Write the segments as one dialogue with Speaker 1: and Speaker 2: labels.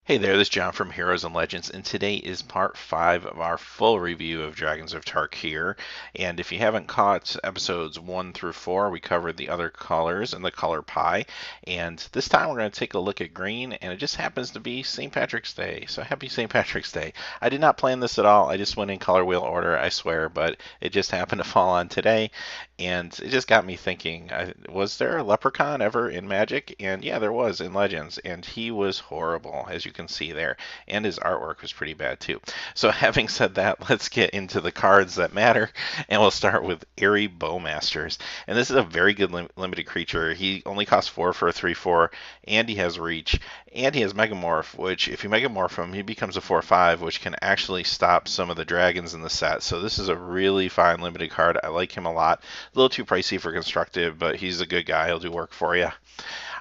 Speaker 1: Hey there, this is John from Heroes and Legends, and today is part 5 of our full review of Dragons of Tarkir. And if you haven't caught episodes 1 through 4, we covered the other colors and the color pie. And this time we're going to take a look at green, and it just happens to be St. Patrick's Day. So happy St. Patrick's Day. I did not plan this at all. I just went in color wheel order, I swear, but it just happened to fall on today. And it just got me thinking, was there a leprechaun ever in Magic? And yeah, there was in Legends, and he was horrible, as you can see there. And his artwork was pretty bad too. So having said that, let's get into the cards that matter, and we'll start with Airy Bowmasters. And this is a very good limited creature. He only costs 4 for a 3/4, and he has reach, and he has Megamorph, which if you Megamorph him, he becomes a 4/5, which can actually stop some of the dragons in the set. So this is a really fine limited card. I like him a lot. A little too pricey for constructive, but he's a good guy. He'll do work for you.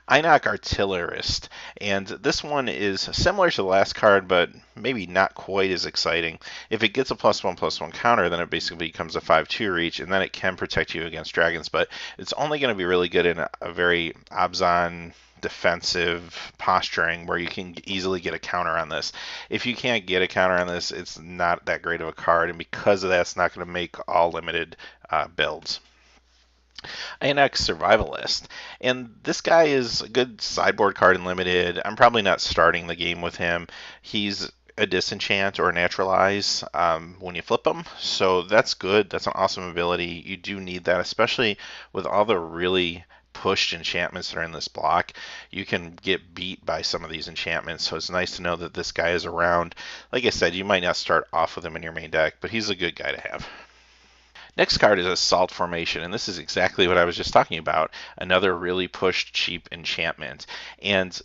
Speaker 1: Inoc Artillerist, and this one is similar to the last card, but maybe not quite as exciting. If it gets a +1/+1 counter, then it basically becomes a 5/2 reach, and then it can protect you against dragons, but it's only going to be really good in a very Abzan defensive posturing where you can easily get a counter on this. If you can't get a counter on this, it's not that great of a card, and because of that, it's not going to make all limited builds. Inox Survivalist. And this guy is a good sideboard card in limited. I'm probably not starting the game with him. He's a disenchant or a naturalize when you flip him, so that's good. That's an awesome ability. You do need that, especially with all the really pushed enchantments that are in this block. You can get beat by some of these enchantments, so it's nice to know that this guy is around. Like I said, you might not start off with him in your main deck, but he's a good guy to have. Next card is Assault Formation, and this is exactly what I was just talking about. Another really pushed cheap enchantment. And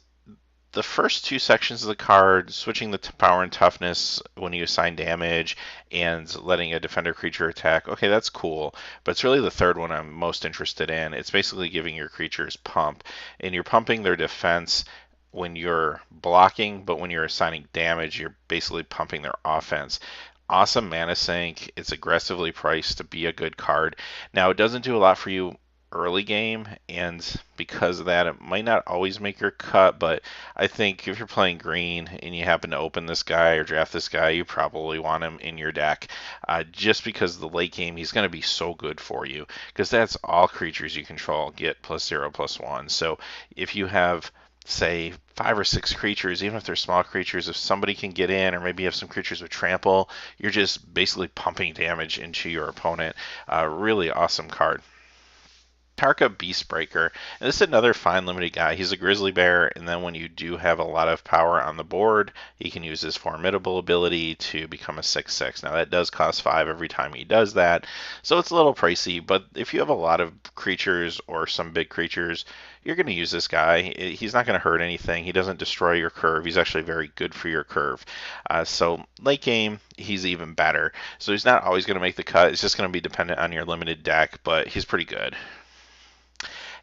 Speaker 1: the first two sections of the card, switching the power and toughness when you assign damage and letting a defender creature attack, okay, that's cool. But it's really the third one I'm most interested in. It's basically giving your creatures pump, and you're pumping their defense when you're blocking, but when you're assigning damage, you're basically pumping their offense. Awesome mana sink. It's aggressively priced to be a good card. Now, it doesn't do a lot for you early game, and because of that, it might not always make your cut, but I think if you're playing green and you happen to open this guy or draft this guy, you probably want him in your deck. Just because the late game, he's going to be so good for you, because that's all creatures you control get +0/+1. So if you have say 5 or 6 creatures, even if they're small creatures, if somebody can get in, or maybe you have some creatures with trample, you're just basically pumping damage into your opponent. Really awesome card. Tarka Beastbreaker. And this is another fine limited guy. He's a grizzly bear, and then when you do have a lot of power on the board, he can use his formidable ability to become a 6/6. Now that does cost 5 every time he does that, so it's a little pricey, but if you have a lot of creatures or some big creatures, you're going to use this guy. He's not going to hurt anything. He doesn't destroy your curve. He's actually very good for your curve. So late game, he's even better. So he's not always going to make the cut. It's just going to be dependent on your limited deck, but he's pretty good.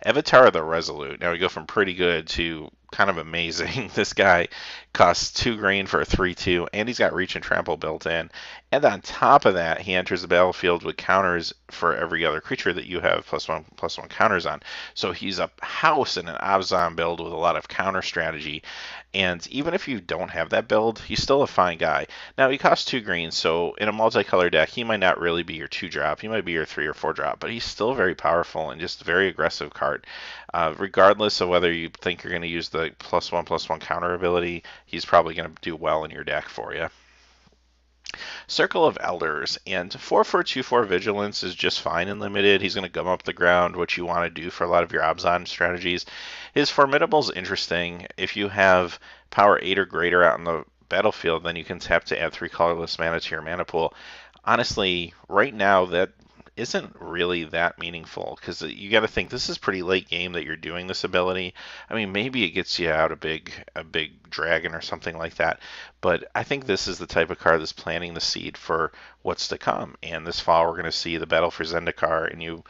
Speaker 1: Avatar the Resolute. Now we go from pretty good to kind of amazing. This guy costs 2 green for a 3/2, and he's got reach and trample built in. And on top of that, he enters the battlefield with counters for every other creature that you have +1/+1 counters on. So he's a house in an Abzan build with a lot of counter strategy. And even if you don't have that build, he's still a fine guy. Now he costs 2 green, so in a multicolor deck, he might not really be your 2-drop. He might be your 3 or 4-drop, but he's still very powerful and just a very aggressive card. Regardless of whether you think you're going to use the +1/+1 counter ability, he's probably going to do well in your deck for you. Circle of Elders, and 4 for 2/4 Vigilance is just fine in limited. He's going to gum up the ground, what you want to do for a lot of your Abzan strategies. His Formidable is interesting. If you have power 8 or greater out in the battlefield, then you can tap to add 3 colorless mana to your mana pool. Honestly, right now that isn't really that meaningful, because you got to think this is pretty late game that you're doing this ability. I mean, maybe it gets you out a big dragon or something like that, but I think this is the type of card that's planting the seed for what's to come. And this fall we're going to see the Battle for Zendikar, and you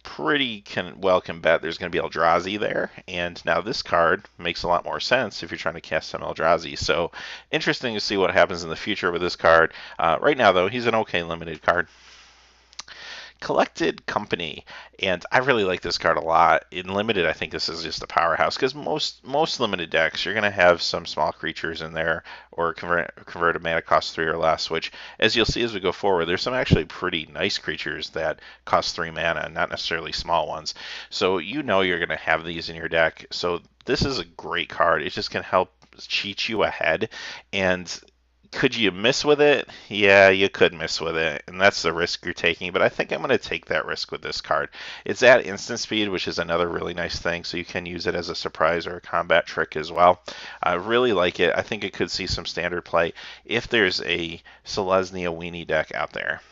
Speaker 1: pretty can bet there's going to be Eldrazi there. And now this card makes a lot more sense if you're trying to cast some Eldrazi. So interesting to see what happens in the future with this card. Right now though, he's an okay limited card. Collected Company, and I really like this card a lot. In limited, I think this is just a powerhouse because most limited decks you're going to have some small creatures in there or convert a mana cost 3 or less. Which, as you'll see as we go forward, there's some actually pretty nice creatures that cost 3 mana, not necessarily small ones. So you know you're going to have these in your deck. So this is a great card. It just can help cheat you ahead, and could you miss with it? Yeah, you could miss with it, and that's the risk you're taking. But I think I'm going to take that risk with this card. It's at instant speed, which is another really nice thing, so you can use it as a surprise or a combat trick as well. I really like it. I think it could see some standard play if there's a Selesnya Weenie deck out there.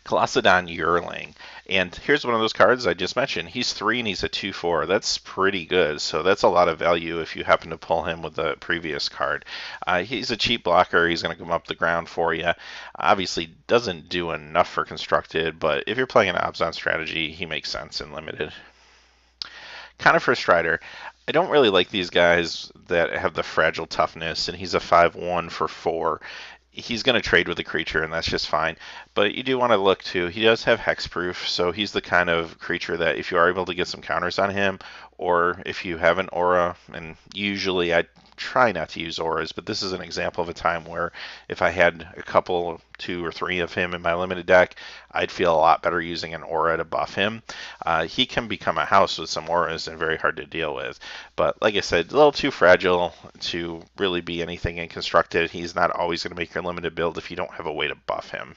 Speaker 1: Colossadon Yearling. And here's one of those cards I just mentioned. He's 3 and he's a 2/4. That's pretty good. So that's a lot of value if you happen to pull him with the previous card. He's a cheap blocker. He's going to come up the ground for you. Obviously doesn't do enough for constructed, but if you're playing an Abzan strategy, he makes sense in limited. Conifer Strider. I don't really like these guys that have the fragile toughness, and he's a 5/1 for 4. He's going to trade with the creature, and that's just fine. But you do want to look too. He does have hexproof, so he's the kind of creature that if you are able to get some counters on him, or if you have an aura, and usually I try not to use auras, but this is an example of a time where if I had a couple, 2 or 3 of him in my limited deck, I'd feel a lot better using an aura to buff him. He can become a house with some auras and very hard to deal with. But like I said, a little too fragile to really be anything in constructed. He's not always going to make your limited build if you don't have a way to buff him.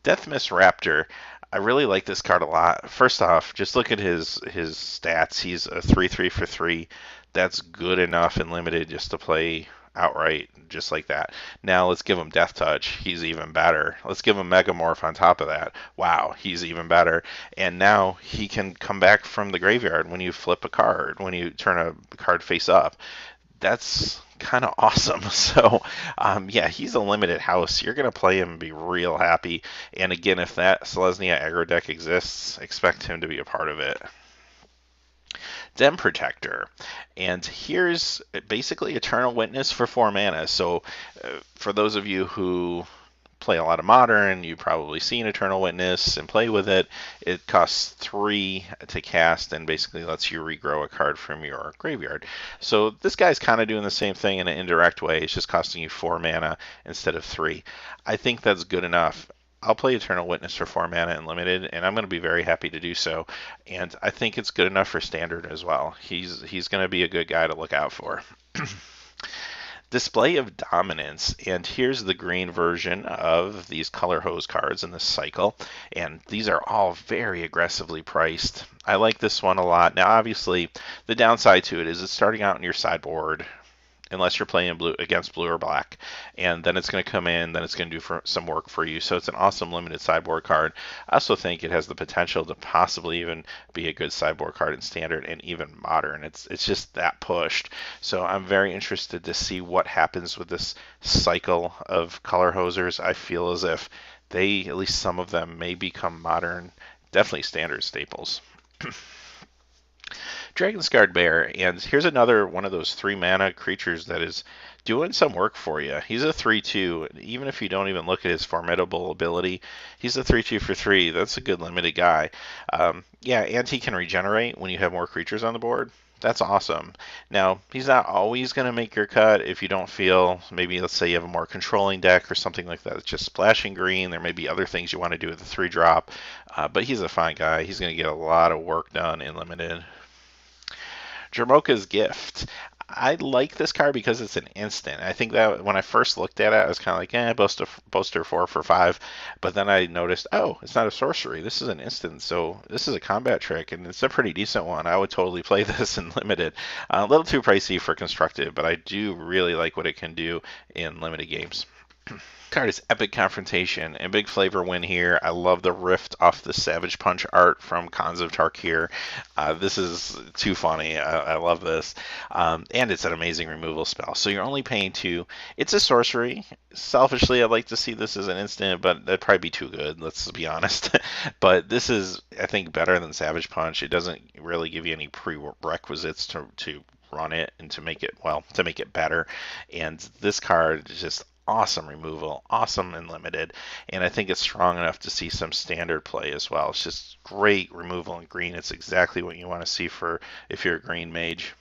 Speaker 1: Deathmist Raptor. I really like this card a lot. First off, just look at his stats. He's a 3/3 for 3. That's good enough in limited just to play outright, just like that. Now let's give him Death Touch. He's even better. Let's give him Megamorph on top of that. Wow, he's even better. And now he can come back from the graveyard when you flip a card, when you turn a card face up. That's kind of awesome. So, yeah, he's a limited house. You're going to play him and be real happy. And again, if that Selesnya aggro deck exists, expect him to be a part of it. Den Protector. And here's basically Eternal Witness for 4 mana. So for those of you who play a lot of Modern, you've probably seen Eternal Witness and play with it. It costs 3 to cast and basically lets you regrow a card from your graveyard. So this guy's kind of doing the same thing in an indirect way. It's just costing you 4 mana instead of 3. I think that's good enough. I'll play Eternal Witness for 4 mana in limited, and I'm going to be very happy to do so. And I think it's good enough for standard as well. He's going to be a good guy to look out for. Display of Dominance, and here's the green version of these Color Hose cards in this cycle, and these are all very aggressively priced. I like this one a lot. Now, obviously, the downside to it is it's starting out in your sideboard, unless you're playing blue against blue or black, and then it's going to come in, then it's going to do some work for you. So it's an awesome limited sideboard card. I also think it has the potential to possibly even be a good sideboard card in standard and even modern. It's just that pushed. So I'm very interested to see what happens with this cycle of color hosers. I feel as if they, at least some of them, may become modern, definitely standard staples. Dragonsguard Bear, and here's another one of those 3 mana creatures that is doing some work for you. He's a 3/2. Even if you don't even look at his formidable ability, he's a 3/2 for 3. That's a good limited guy. Yeah, and he can regenerate when you have more creatures on the board. That's awesome. Now, he's not always going to make your cut if you don't feel, maybe let's say you have a more controlling deck or something like that. It's just splashing green. There may be other things you want to do with the 3-drop, but he's a fine guy. He's going to get a lot of work done in limited. Jamoka's Gift. I like this card because it's an instant. I think that when I first looked at it, I was kind of like, Boaster 4 for 5. But then I noticed, oh, it's not a sorcery. This is an instant. So this is a combat trick, and it's a pretty decent one. I would totally play this in limited. A little too pricey for constructed, but I do really like what it can do in limited games. Card is Epic Confrontation, and big flavor win here. I love the rift off the Savage Punch art from Dragons of Tarkir. This is too funny. I love this. And it's an amazing removal spell. So you're only paying 2. It's a sorcery. Selfishly, I'd like to see this as an instant, but that'd probably be too good, let's be honest. But this is, I think, better than Savage Punch. It doesn't really give you any prerequisites to run it and to make it better. And this card is just awesome removal, awesome and limited, and I think it's strong enough to see some standard play as well. It's just great removal in green. It's exactly what you want to see for if you're a green mage.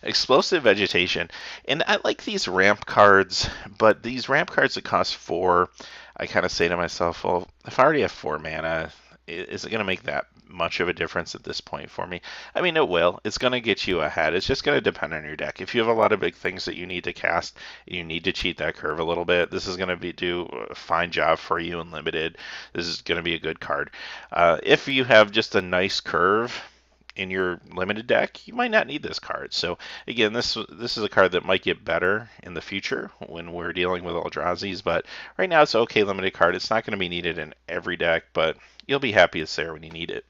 Speaker 1: Explosive Vegetation, and I like these ramp cards, but these ramp cards that cost 4, I kind of say to myself, well, if I already have 4 mana, is it going to make that much of a difference at this point for me? I mean, it will. It's going to get you ahead. It's just going to depend on your deck. If you have a lot of big things that you need to cast, you need to cheat that curve a little bit, this is going to do a fine job for you in limited. This is going to be a good card. If you have just a nice curve in your limited deck, you might not need this card. So again, this is a card that might get better in the future when we're dealing with Eldrazi's, but right now it's an okay limited card. It's not going to be needed in every deck, but you'll be happy it's there when you need it.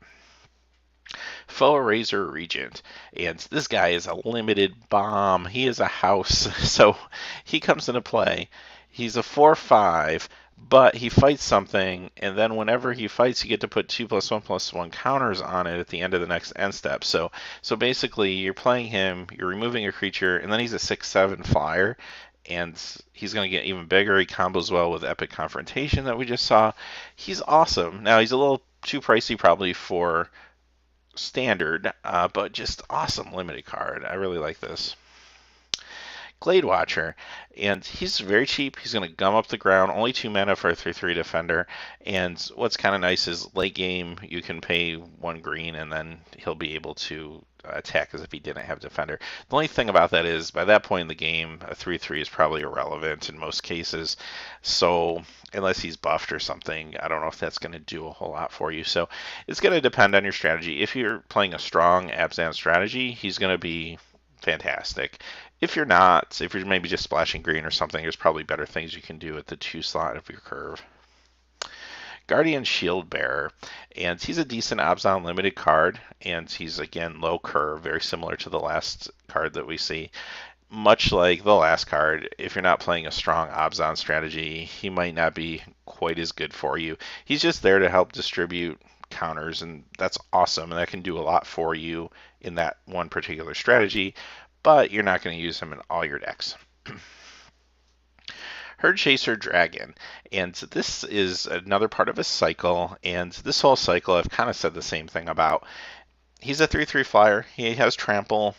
Speaker 1: Faux Regent, and this guy is a limited bomb. He is a house, so he comes into play. He's a 4/5, but he fights something, and then whenever he fights, you get to put 2+1/+1 counters on it at the end of the next end step. So basically, you're playing him, you're removing a creature, and then he's a 6/7 flyer, and he's going to get even bigger. He combos well with Epic Confrontation that we just saw. He's awesome. Now, he's a little too pricey probably for standard, but just awesome limited card. I really like this. Glade Watcher, and he's very cheap. He's going to gum up the ground, only 2 mana for a 3/3 defender, and what's kind of nice is late game you can pay 1 green and then he'll be able to attack as if he didn't have defender. The only thing about that is by that point in the game a 3/3 is probably irrelevant in most cases, so unless he's buffed or something, I don't know if that's going to do a whole lot for you. So it's going to depend on your strategy. If you're playing a strong Abzan strategy, he's going to be fantastic. If you're not, if you're maybe just splashing green or something, there's probably better things you can do at the 2 slot of your curve. Guardian Shield Bearer, and he's a decent Abzan limited card, and he's again low curve, very similar to the last card that we see. Much like the last card, if you're not playing a strong Abzan strategy, he might not be quite as good for you. He's just there to help distribute counters, and that's awesome, and that can do a lot for you in that one particular strategy, but you're not going to use him in all your decks. Herd Chaser Dragon, and this is another part of a cycle, and this whole cycle I've kind of said the same thing about. He's a 3/3 flyer, he has trample,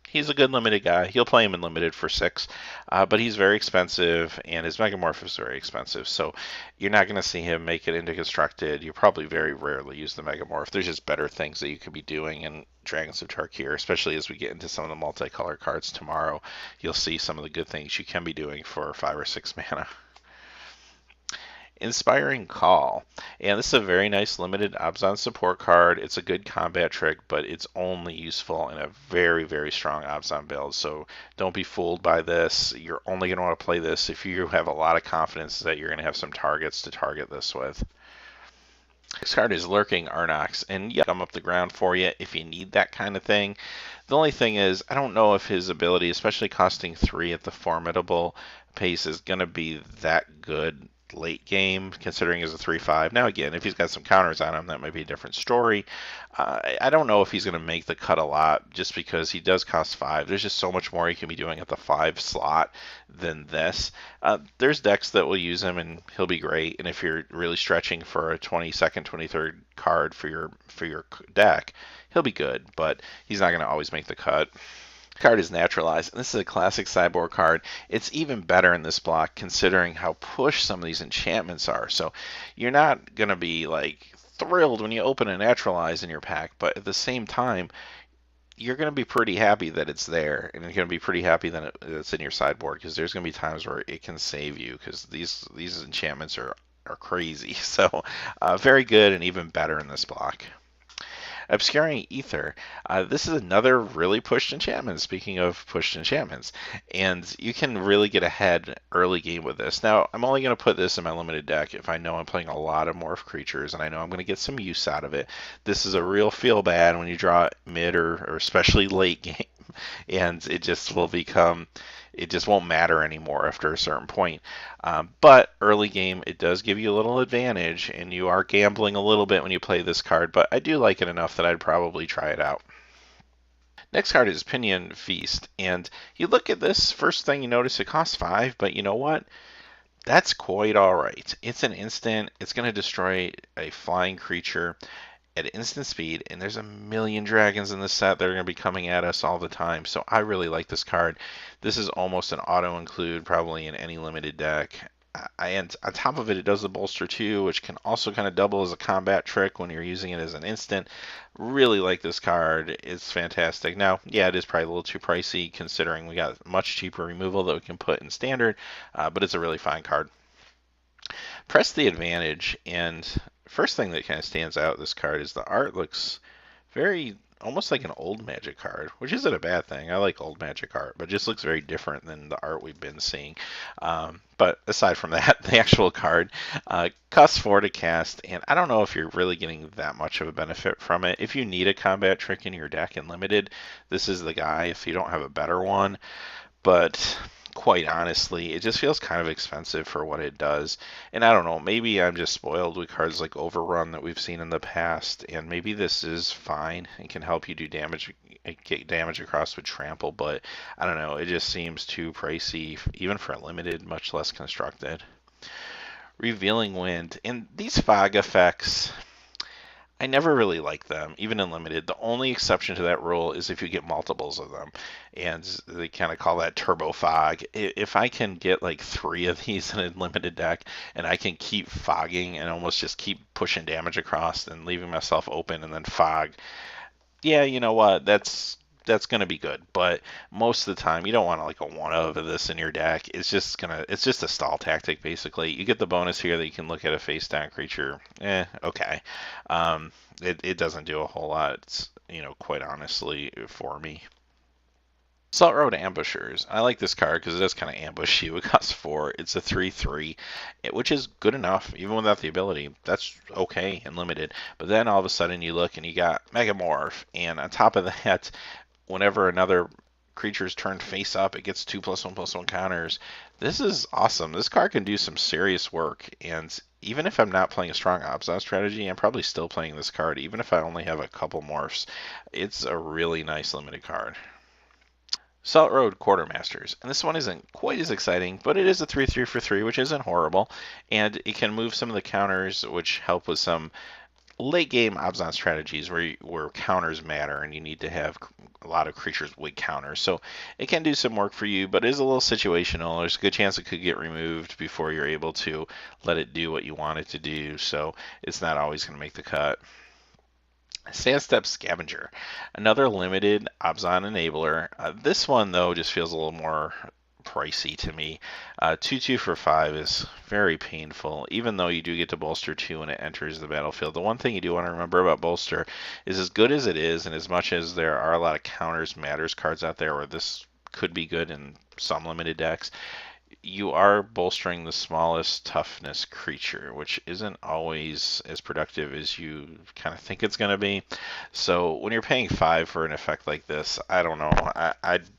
Speaker 1: he's a good limited guy. He'll play him in limited for 6, but he's very expensive, and his Megamorph is very expensive, so you're not going to see him make it into constructed. You probably very rarely use the Megamorph. There's just better things that you could be doing in Dragons of Tarkir, especially as we get into some of the multicolor cards tomorrow. You'll see some of the good things you can be doing for 5 or 6 mana. Inspiring Call, and this is a very nice limited Abzan support card. It's a good combat trick, but it's only useful in a very, very strong Abzan build, so don't be fooled by this. You're only going to want to play this if you have a lot of confidence that you're going to have some targets to target this with. Next card is Lurking Arnox, and yeah, come up the ground for you if you need that kind of thing. The only thing is, I don't know if his ability, especially costing 3 at the formidable pace, is going to be that good late game, considering he's a 3/5. Now again, if he's got some counters on him, that might be a different story. I don't know if he's going to make the cut a lot, just because he does cost 5. There's just so much more he can be doing at the 5 slot than this. There's decks that will use him, and he'll be great. And if you're really stretching for a 22nd, 23rd card for your deck, he'll be good. But he's not going to always make the cut. Card is Naturalized, and this is a classic sideboard card. It's even better in this block considering how push some of these enchantments are. So you're not going to be like thrilled when you open a Naturalize in your pack, but at the same time you're going to be pretty happy that it's there, and you're going to be pretty happy that it's in your sideboard, because there's going to be times where it can save you, because these enchantments are crazy. So very good, and even better in this block. Obscuring Ether. This is another really pushed enchantment, speaking of pushed enchantments, and you can really get ahead early game with this. Now, I'm only going to put this in my limited deck if I know I'm playing a lot of morph creatures, and I know I'm going to get some use out of it. This is a real feel bad when you draw it mid or especially late game, and it just will become... it just won't matter anymore after a certain point. But early game, it does give you a little advantage, and you are gambling a little bit when you play this card, but I do like it enough that I'd probably try it out. Next card is Pinion Feast, and you look at this, first thing you notice it costs 5, but you know what? That's quite alright. It's an instant, it's going to destroy a flying creature at instant speed, and there's a million dragons in this set that are going to be coming at us all the time, so I really like this card. This is almost an auto include probably in any limited deck. And on top of it, it does the bolster too, which can also kind of double as a combat trick when you're using it as an instant. Really like this card. It's fantastic. Now, yeah, it is probably a little too pricey considering we got much cheaper removal that we can put in standard, but it's a really fine card. Press the advantage, and first thing that kind of stands out this card is the art looks very almost like an old Magic card, which isn't a bad thing. I like old Magic art, but it just looks very different than the art we've been seeing. But aside from that, the actual card costs 4 to cast, and I don't know if you're really getting that much of a benefit from it. If you need a combat trick in your deck in limited, this is the guy if you don't have a better one. But quite honestly, it just feels kind of expensive for what it does. And I don't know, maybe I'm just spoiled with cards like Overrun that we've seen in the past, and maybe this is fine and can help you do damage, get damage across with Trample, but I don't know, it just seems too pricey, even for a limited, much less constructed. Revealing Wind, and these fog effects, I never really like them, even in limited. The only exception to that rule is if you get multiples of them, and they kind of call that turbo fog. If I can get like 3 of these in a limited deck, and I can keep fogging and almost just keep pushing damage across and leaving myself open and then fog, yeah, you know what? That's gonna be good, but most of the time you don't want like a one of this in your deck. It's just a stall tactic basically. You get the bonus here that you can look at a face down creature. Okay. It doesn't do a whole lot, quite honestly for me. Salt Road Ambushers. I like this card because it does kind of ambush you. It costs 4. It's a 3/3, which is good enough, even without the ability. That's okay and limited. But then all of a sudden you look and you got Megamorph, and on top of that, whenever another creature's turned face up, it gets 2+1/+1 counters. This is awesome. This card can do some serious work, and even if I'm not playing a strong Abzan strategy, I'm probably still playing this card, even if I only have a couple morphs. It's a really nice limited card. Salt Road Quartermasters, and this one isn't quite as exciting, but it is a 3/3 for 3, which isn't horrible, and it can move some of the counters, which help with some late game Abzan strategies where counters matter and you need to have a lot of creatures with counters. So it can do some work for you, but it is a little situational. There's a good chance it could get removed before you're able to let it do what you want it to do, so it's not always going to make the cut. Sandstep Scavenger, another limited Abzan enabler. This one, though, just feels a little more pricey to me. 2/2 for 5 is very painful, even though you do get to bolster 2 when it enters the battlefield. The one thing you do want to remember about bolster is as good as it is, and as much as there are a lot of counters matters cards out there where this could be good in some limited decks, you are bolstering the smallest toughness creature, which isn't always as productive as you kind of think it's going to be. So when you're paying 5 for an effect like this, I don't know.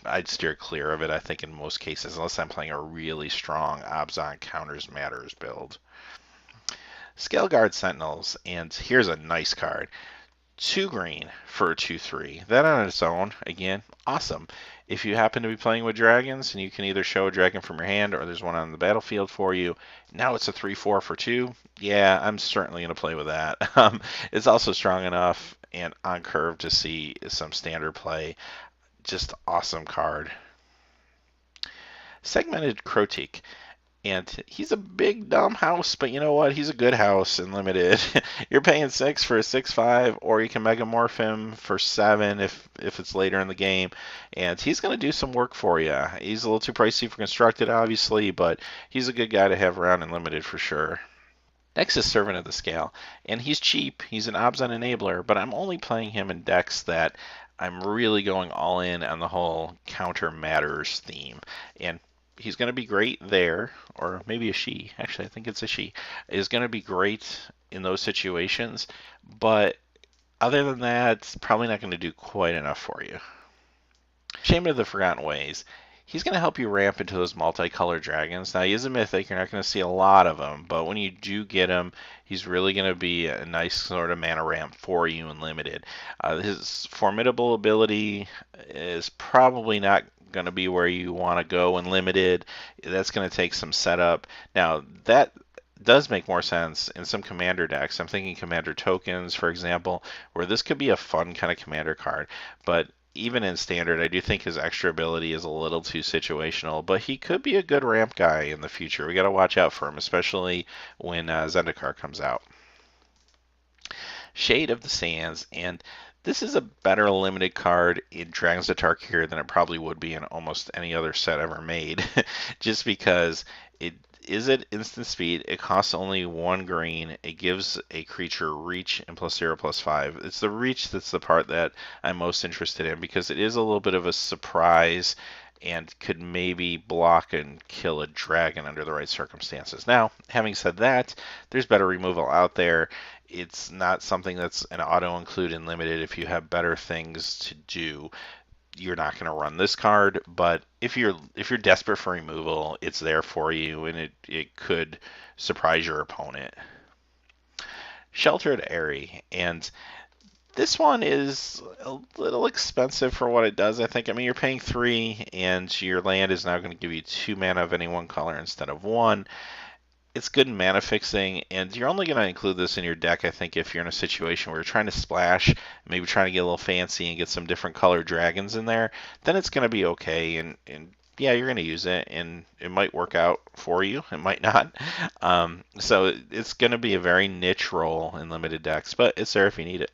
Speaker 1: I'd steer clear of it, I think, in most cases, unless I'm playing a really strong Abzan counters matters build. Scaleguard Sentinels, and here's a nice card. 2 green for a 2/3. That on its own, again, awesome. If you happen to be playing with dragons and you can either show a dragon from your hand or there's one on the battlefield for you, now it's a 3/4 for 2. Yeah, I'm certainly going to play with that. It's also strong enough and on curve to see some standard play. Just awesome card. Segmented Crotique. And he's a big dumb house, but you know what? He's a good house in limited. You're paying 6 for a 6/5, or you can megamorph him for 7 if it's later in the game, and he's going to do some work for you. He's a little too pricey for constructed, obviously, but he's a good guy to have around in limited for sure. Next is Servant of the Scale, and he's cheap. He's an Abzan enabler, but I'm only playing him in decks that I'm really going all in on the whole counter matters theme, and he's going to be great there, or maybe a she, actually I think it's a she, is going to be great in those situations, but other than that, it's probably not going to do quite enough for you. Shaman of the Forgotten Ways. he's going to help you ramp into those multicolored dragons. Now, he is a mythic. You're not going to see a lot of them, but when you do get him, he's really going to be a nice sort of mana ramp for you in limited. His formidable ability is probably not going to be where you want to go in limited. That's going to take some setup. Now, that does make more sense in some commander decks. I'm thinking commander tokens, for example, where this could be a fun kind of commander card. But even in standard, I do think his extra ability is a little too situational, but he could be a good ramp guy in the future. We got to watch out for him, especially when Zendikar comes out. Shade of the Sands, and this is a better limited card in Dragons of Tarkir than it probably would be in almost any other set ever made, just because it is at instant speed. It costs only 1 green. It gives a creature reach and +0/+5. It's the reach that's the part that I'm most interested in because it is a little bit of a surprise and could maybe block and kill a dragon under the right circumstances. Now, having said that, there's better removal out there. It's not something that's an auto include in limited. If you have better things to do, you're not going to run this card, but if you're desperate for removal, it's there for you, and it could surprise your opponent. Sheltered Aerie, and this one is a little expensive for what it does, I think. I mean, you're paying 3, and your land is now going to give you 2 mana of any one color instead of 1. It's good in mana fixing, and you're only going to include this in your deck, I think, if you're in a situation where you're trying to splash, maybe trying to get a little fancy and get some different colored dragons in there. Then it's going to be okay, and yeah, you're going to use it, and it might work out for you. It might not. So it's going to be a very niche role in limited decks, but it's there if you need it.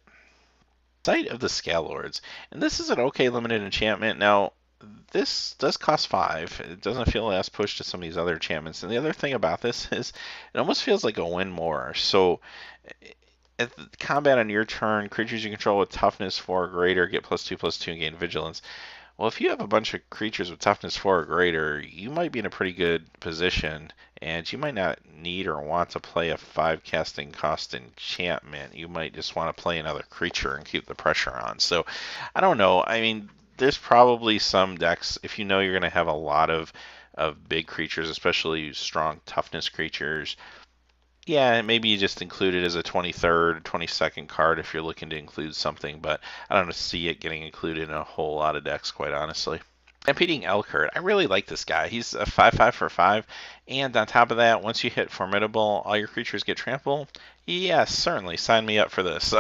Speaker 1: Sight of the Scalelords, and this is an okay limited enchantment. Now, this does cost 5. It doesn't feel as pushed to some of these other enchantments. And the other thing about this is it almost feels like a win more. So at the combat on your turn, creatures you control with toughness 4 or greater get +2/+2 and gain vigilance. Well, if you have a bunch of creatures with toughness 4 or greater, you might be in a pretty good position, and you might not need or want to play a 5 casting cost enchantment. You might just want to play another creature and keep the pressure on. So, I don't know. I mean, there's probably some decks, if you know you're going to have a lot of big creatures, especially strong toughness creatures, yeah, maybe you just include it as a 23rd, 22nd card if you're looking to include something, but I don't see it getting included in a whole lot of decks, quite honestly. Impeding Elkhart. I really like this guy. He's a 5/5 for 5, and on top of that, once you hit Formidable, all your creatures get trample. Yes, certainly. Sign me up for this.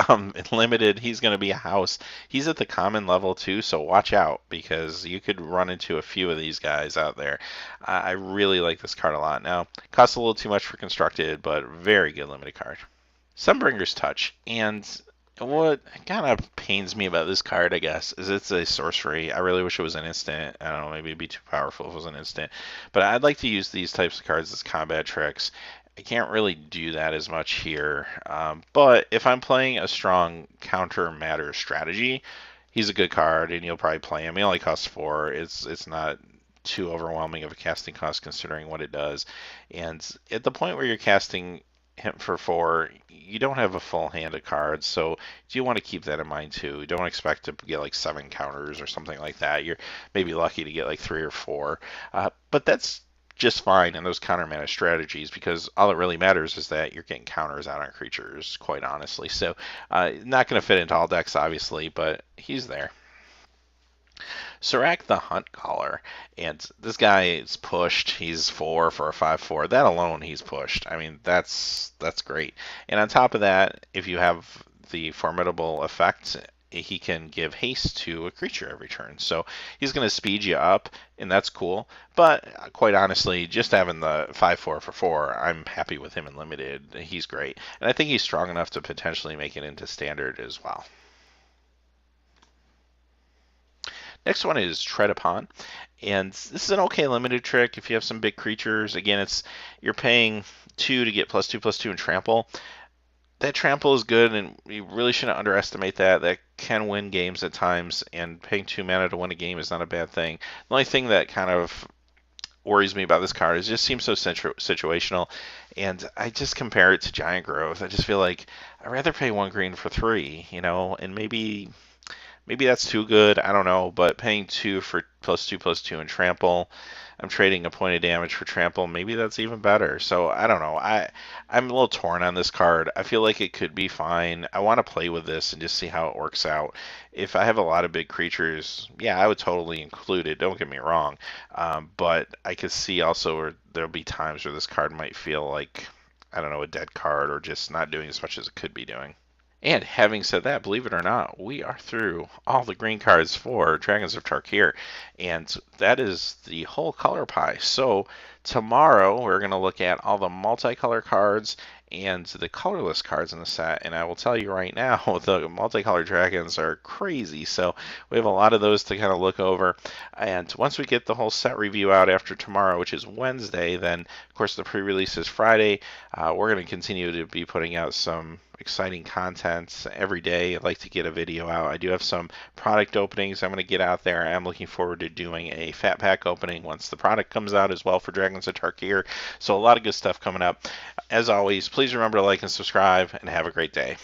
Speaker 1: Limited, he's going to be a house. He's at the common level too, so watch out because you could run into a few of these guys out there. I really like this card a lot. Now, costs a little too much for constructed, but very good limited card. Sunbringer's Touch, and what kind of pains me about this card, I guess, is it's a sorcery. I really wish it was an instant. I don't know, maybe it'd be too powerful if it was an instant. But I'd like to use these types of cards as combat tricks. I can't really do that as much here. But if I'm playing a strong counter matter strategy, he's a good card, and you'll probably play him. He only costs 4. It's not too overwhelming of a casting cost considering what it does. And at the point where you're casting him for 4, you don't have a full hand of cards, so you want to keep that in mind too. You don't expect to get like 7 counters or something like that. You're maybe lucky to get like 3 or 4, but that's just fine in those counter mana strategies because all that really matters is that you're getting counters out on creatures, quite honestly. So not going to fit into all decks, obviously, but he's there. Serac the Hunt Caller, and this guy is pushed. He's 4 for a 5/4. That alone, he's pushed. I mean, that's great. And on top of that, if you have the formidable effect, he can give haste to a creature every turn. So he's going to speed you up, and that's cool. But quite honestly, just having the 5/4 for 4, I'm happy with him in limited. He's great. And I think he's strong enough to potentially make it into standard as well. Next one is Tread Upon, and this is an okay limited trick if you have some big creatures. Again, you're paying 2 to get +2/+2 and trample. That trample is good, and you really shouldn't underestimate that. That can win games at times, and paying 2 mana to win a game is not a bad thing. The only thing that kind of worries me about this card is it just seems so situational, and I just compare it to Giant Growth. I just feel like I'd rather pay 1 green for 3, and maybe maybe that's too good. I don't know, but paying 2 for +2/+2 and trample, I'm trading a point of damage for trample. Maybe that's even better. So I don't know. I'm a little torn on this card. I feel like it could be fine. I want to play with this and just see how it works out. If I have a lot of big creatures, yeah, I would totally include it. Don't get me wrong. But I could see also where there'll be times where this card might feel like, I don't know, a dead card or just not doing as much as it could be doing. And having said that, believe it or not, we are through all the green cards for Dragons of Tarkir, and that is the whole color pie. So tomorrow we're going to look at all the multicolor cards and the colorless cards in the set, and I will tell you right now, the multicolor dragons are crazy, so we have a lot of those to kind of look over. And once we get the whole set review out after tomorrow, which is Wednesday, then of course the pre-release is Friday. We're going to continue to be putting out some exciting content every day. I'd like to get a video out. I do have some product openings I'm going to get out there. I'm looking forward to doing a fat pack opening once the product comes out as well for Dragons of Tarkir. So a lot of good stuff coming up. As always, please remember to like and subscribe, and have a great day.